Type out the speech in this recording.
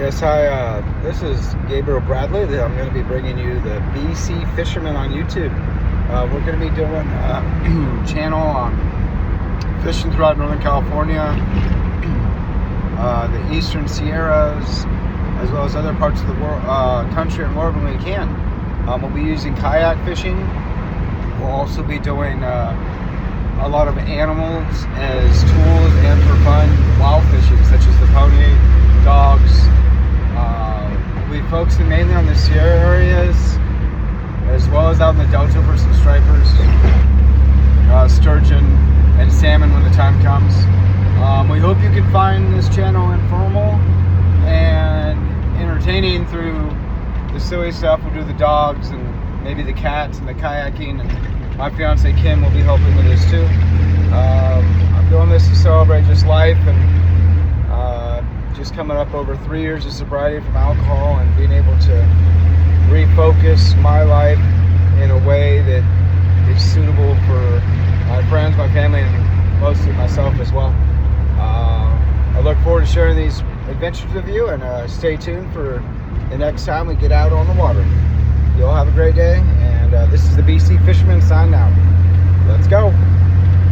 Yes, hi. This is Gabriel Bradley. I'm going to be bringing you the BC Fisherman on YouTube. We're going to be doing a channel on fishing throughout Northern California, the Eastern Sierras, as well as other parts of the world, country and world when we can. We'll be using kayak fishing. We'll also be doing a lot of animals as tools and for fun wild fishing, such as the pony, dogs. We'll be focusing mainly on the Sierra areas, as well as out in the Delta for some stripers, sturgeon, and salmon when the time comes. We hope you can find this channel informal and entertaining through the silly stuff. We'll do the dogs and maybe the cats and the kayaking, and my fiance Kim will be helping with this too. I'm doing this to celebrate just life and just coming up over 3 years of sobriety from alcohol and being able to refocus my life in a way that is suitable for my friends, my family, and mostly myself as well. I look forward to sharing these adventures with you, and stay tuned for the next time we get out on the water. You all have a great day, and this is the BC Fisherman signing out. Let's go.